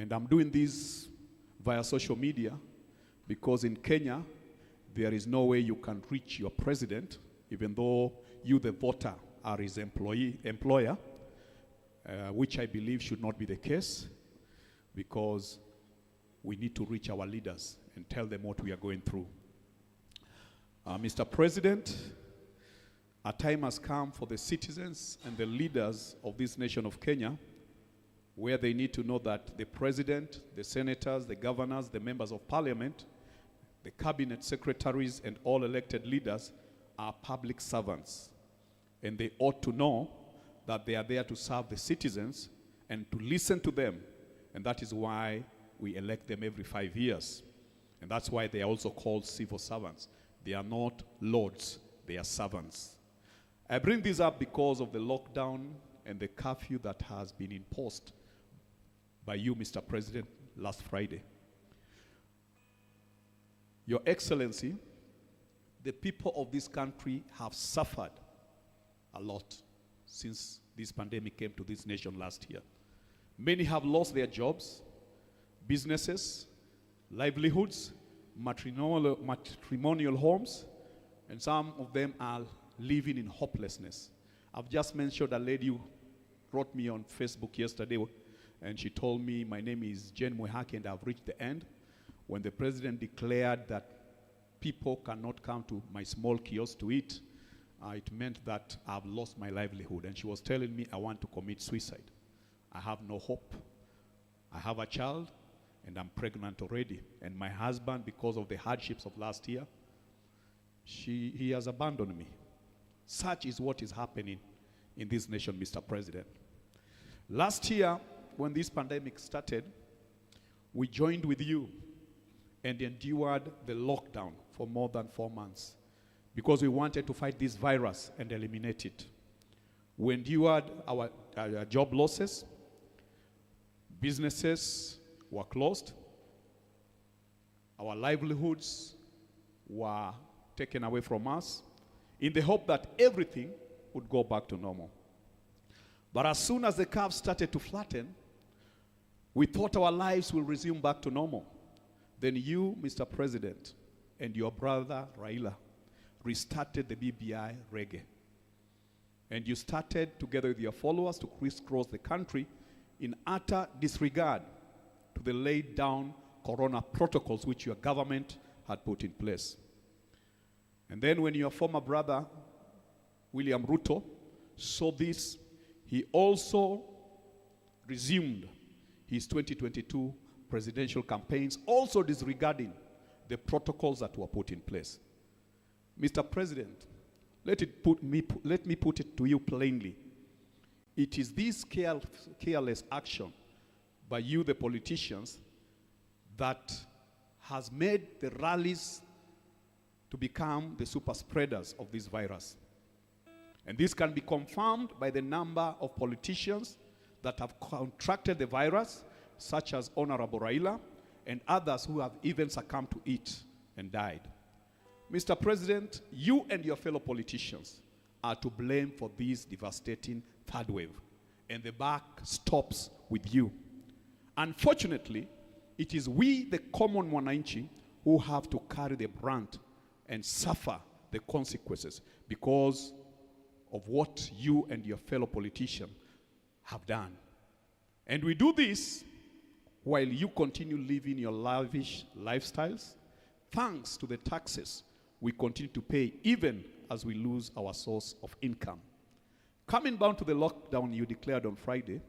And I'm doing this via social media because in Kenya, there is no way you can reach your president, even though you, the voter, are his employer, which I believe should not be the case, because we need to reach our leaders and tell them what we are going through. Mr. President, a time has come for the citizens and the leaders of this nation of Kenya, where they need to know that the president, the senators, the governors, the members of parliament, the cabinet secretaries, and all elected leaders are public servants. And they ought to know that they are there to serve the citizens and to listen to them. And that is why we elect them every 5 years. And that's why they are also called civil servants. They are not lords, they are servants. I bring this up because of the lockdown and the curfew that has been imposed by you, Mr. President, last Friday. Your Excellency, the people of this country have suffered a lot since this pandemic came to this nation last year. Many have lost their jobs, businesses, livelihoods, matrimonial homes, and some of them are living in hopelessness. I've just mentioned a lady who wrote me on Facebook yesterday, and she told me, my name is Jen Mwehaki, and I've reached the end. When the president declared that people cannot come to my small kiosk to eat, it meant that I've lost my livelihood. And she was telling me I want to commit suicide. I have no hope. I have a child, and I'm pregnant already. And my husband, because of the hardships of last year, he has abandoned me. Such is what is happening in this nation, Mr. President. Last year, when this pandemic started, we joined with you and endured the lockdown for more than 4 months because we wanted to fight this virus and eliminate it. We endured our job losses. Businesses were closed. Our livelihoods were taken away from us in the hope that everything would go back to normal. But as soon as the curve started to flatten, we thought our lives will resume back to normal. Then you, Mr. President, and your brother Raila restarted the BBI reggae. And you started, together with your followers, to crisscross the country in utter disregard to the laid down corona protocols which your government had put in place. And then when your former brother, William Ruto, saw this, he also resumed his 2022 presidential campaigns, also disregarding the protocols that were put in place. Mr. President, let me put it to you plainly. It is this careless action by you, the politicians, that has made the rallies to become the super spreaders of this virus. And this can be confirmed by the number of politicians that have contracted the virus, such as Honorable Raila and others who have even succumbed to it and died. Mr. President, you and your fellow politicians are to blame for this devastating third wave, and the buck stops with you. Unfortunately, it is we, the common mwananchi, who have to carry the brunt and suffer the consequences because of what you and your fellow politicians have done. And we do this while you continue living your lavish lifestyles, thanks to the taxes we continue to pay even as we lose our source of income. Coming down to the lockdown you declared on Friday,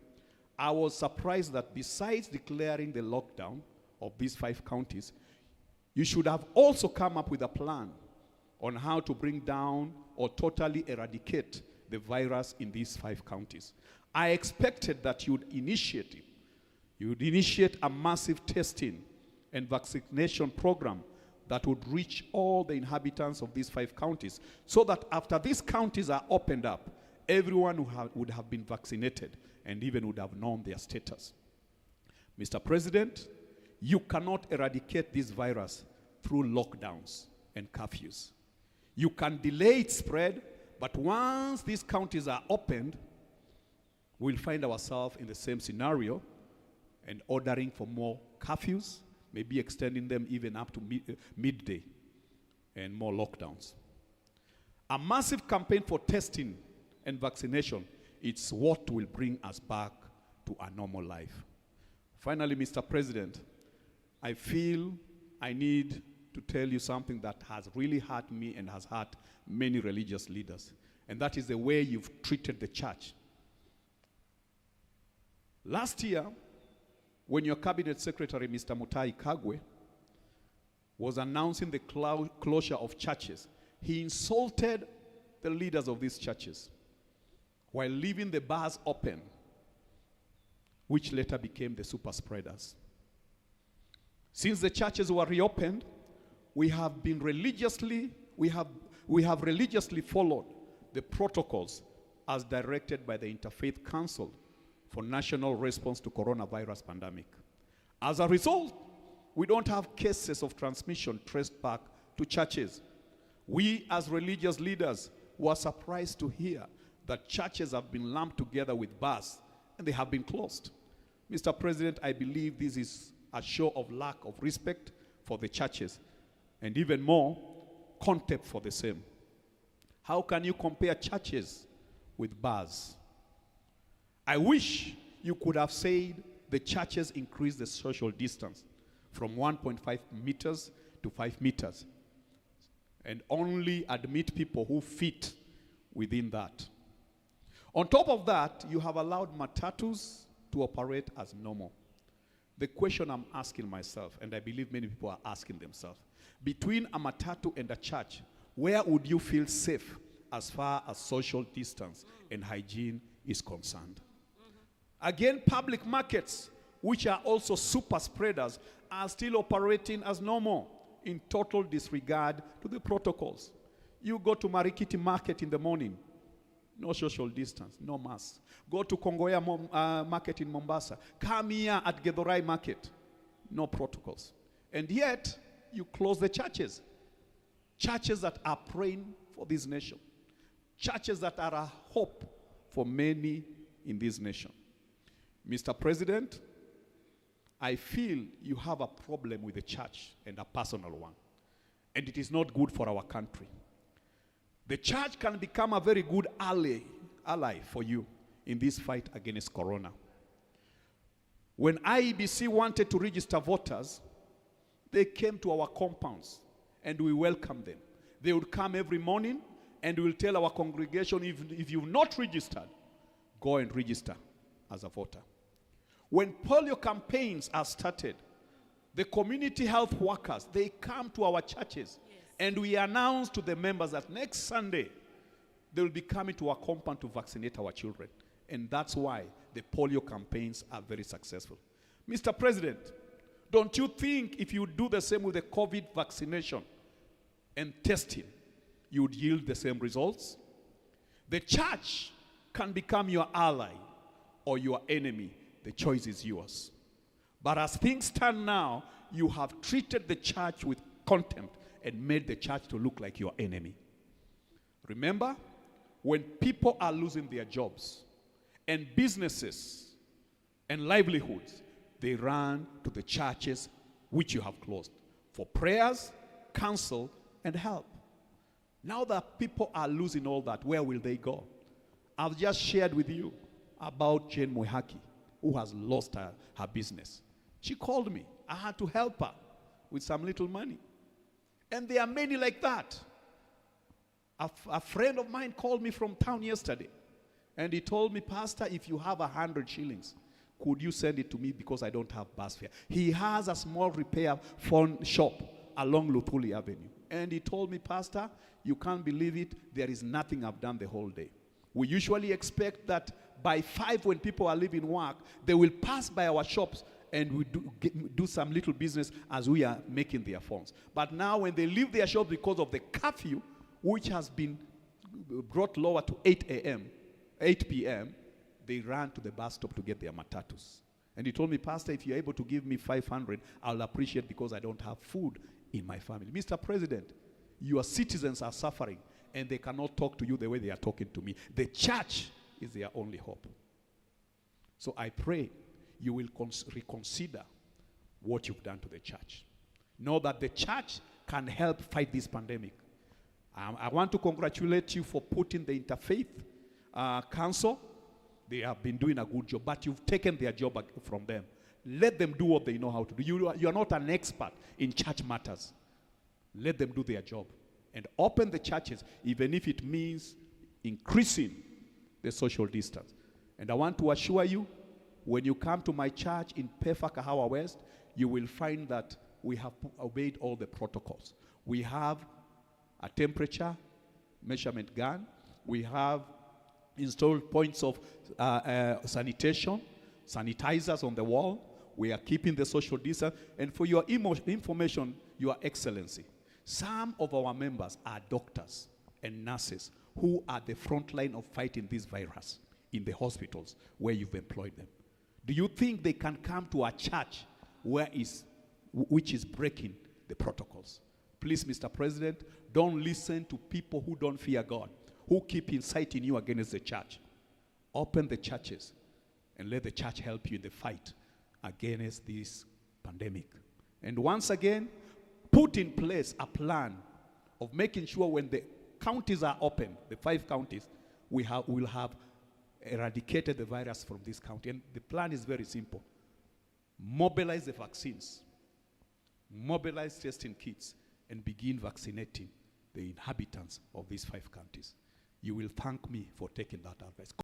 I was surprised that besides declaring the lockdown of these 5 counties, you should have also come up with a plan on how to bring down or totally eradicate the virus in these 5 counties. I expected that you'd initiate a massive testing and vaccination program that would reach all the inhabitants of these 5 counties, so that after these counties are opened up, everyone would have been vaccinated and even would have known their status. Mr. President, you cannot eradicate this virus through lockdowns and curfews. You can delay its spread, but once these counties are opened, we'll find ourselves in the same scenario and ordering for more curfews, maybe extending them even up to midday, and more lockdowns. A massive campaign for testing and vaccination, it's what will bring us back to a normal life. Finally, Mr. President, I feel I need to tell you something that has really hurt me and has hurt many religious leaders, and that is the way you've treated the church. Last year, when your cabinet secretary, Mr. Mutai Kagwe, was announcing the closure of churches, he insulted the leaders of these churches while leaving the bars open, which later became the super spreaders. Since the churches were reopened, we have religiously followed the protocols as directed by the Interfaith Council for National Response to Coronavirus Pandemic. As a result, we don't have cases of transmission traced back to churches. We as religious leaders were surprised to hear that churches have been lumped together with bars and they have been closed. Mr. President, I believe this is a show of lack of respect for the churches and even more, contempt for the same. How can you compare churches with bars? I wish you could have said the churches increase the social distance from 1.5 meters to 5 meters and only admit people who fit within that. On top of that, you have allowed matatus to operate as normal. The question I'm asking myself, and I believe many people are asking themselves, between a matatu and a church, where would you feel safe as far as social distance and hygiene is concerned? Again, public markets, which are also super spreaders, are still operating as normal in total disregard to the protocols. You go to Marikiti Market in the morning, no social distance, no mask. Go to Kongoya Market in Mombasa. Come here at Githurai Market, no protocols. And yet, you close the churches. Churches that are praying for this nation. Churches that are a hope for many in this nation. Mr. President, I feel you have a problem with the church, and a personal one. And it is not good for our country. The church can become a very good ally for you in this fight against corona. When IEBC wanted to register voters, they came to our compounds and we welcomed them. They would come every morning and we will tell our congregation, if you've not registered, go and register as a voter. When polio campaigns are started, the community health workers, they come to our churches. Yes. And we announce to the members that next Sunday, they will be coming to our compound to vaccinate our children. And that's why the polio campaigns are very successful. Mr. President, don't you think if you do the same with the COVID vaccination and testing, you would yield the same results? The church can become your ally or your enemy. The choice is yours. But as things stand now, you have treated the church with contempt and made the church to look like your enemy. Remember, when people are losing their jobs and businesses and livelihoods, they run to the churches which you have closed for prayers, counsel, and help. Now that people are losing all that, where will they go? I've just shared with you about Jane Mwihaki, who has lost her business. She called me. I had to help her with some little money. And there are many like that. A friend of mine called me from town yesterday. And he told me, Pastor, if you have 100 shillings, could you send it to me because I don't have bus fare? He has a small repair phone shop along Luthuli Avenue. And he told me, Pastor, you can't believe it. There is nothing I've done the whole day. We usually expect that by 5 when people are leaving work, they will pass by our shops and we do some little business as we are making their phones. But now when they leave their shops because of the curfew, which has been brought lower to 8 p.m., they ran to the bus stop to get their matatus. And he told me, Pastor, if you're able to give me 500, I'll appreciate because I don't have food in my family. Mr. President, your citizens are suffering and they cannot talk to you the way they are talking to me. The church is their only hope. So I pray you will reconsider what you've done to the church. Know that the church can help fight this pandemic. I want to congratulate you for putting the Interfaith Council. They have been doing a good job, but you've taken their job from them. Let them do what they know how to do. You are not an expert in church matters. Let them do their job. And open the churches, even if it means increasing the social distance. And I want to assure you, when you come to my church in Pefa, Kahawa West, you will find that we have obeyed all the protocols. We have a temperature measurement gun. We have installed points of sanitation, sanitizers on the wall. We are keeping the social distance. And for your information, Your Excellency, some of our members are doctors and nurses who are the front line of fighting this virus in the hospitals where you've employed them. Do you think they can come to a church which is breaking the protocols? Please, Mr. President, don't listen to people who don't fear God, who keep inciting you against the church. Open the churches and let the church help you in the fight against this pandemic. And once again, put in place a plan of making sure when the counties are open, the 5 counties, we'll have eradicated the virus from this county. And the plan is very simple. Mobilize the vaccines, mobilize testing kits, and begin vaccinating the inhabitants of these 5 counties. You will thank me for taking that advice.